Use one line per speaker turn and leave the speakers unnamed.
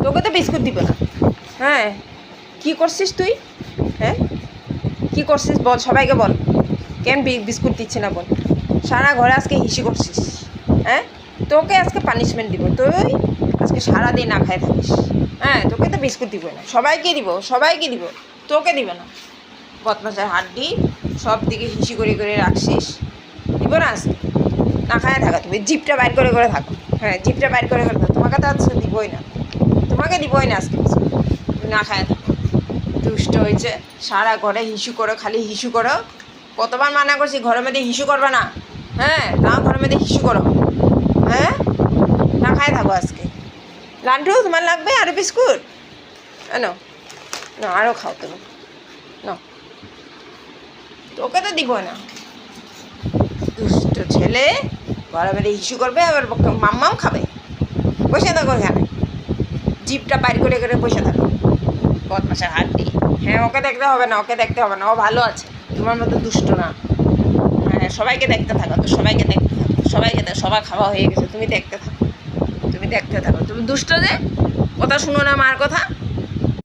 তোকে তো বিস্কুট দিব না। হ্যাঁ, কী করছিস তুই? হ্যাঁ, কী করছিস বল, সবাইকে বল। কেন বিস্কুট দিচ্ছে না বল। সারা ঘরে আজকে হিসি করছিস। হ্যাঁ, তোকে আজকে পানিশমেন্ট দিব। তুই আজকে সারাদিন না খায় থাকিস। হ্যাঁ, তোকে তো বিস্কুট দিব না। সবাইকে দিব, সবাইকে দিব, তোকে দিবে না। বদমাশের হাড্ডি, সব দিকে হিসি করে করে রাখছিস। দিব না আজকে। না খায় থাকা তুমি, জিপটা বাইর করে করে থাকো। হ্যাঁ, জিপটা বাইর করে করে থাকো। তোমাকে তো আজকে দিবই না, তোমাকে দিবই না আজকে। তুমি না খায় থাকো। দুষ্ট হয়েছে, সারা ঘরে হিসু করো, খালি হিসু করো। কতবার মানা করছি ঘরের মধ্যে হিসু করবে না। হ্যাঁ, তাও ঘরের মধ্যে হিসু করো। হ্যাঁ, না খায় থাকো আজকে। লান্টু, তোমার লাগবে আরও বিস্কুট? না, না আরও খাও তুমি। না, তোকে তো দিব না। দুষ্ট ছেলে, ঘরে মধ্যে হিসু করবে, আবার মাম্মাম খাবে। বসে থাকো এখানে, জিপটা বাইর করে করে বসে থাকো। বদমাশের হাড্ডি। হ্যাঁ, ওকে দেখতে হবে না, ওকে দেখতে হবে না, ও ভালো আছে, তোমার মতো দুষ্ট না। হ্যাঁ, সবাইকে দেখতে থাকো তো, সবাইকে দেখতে থাকো, সবাইকে সবার খাওয়া হয়ে গেছে, তুমি দেখতে থাকো, তুমি দেখতে থাকো। তুমি দুষ্ট যে, কথা শুনো না মার কথা।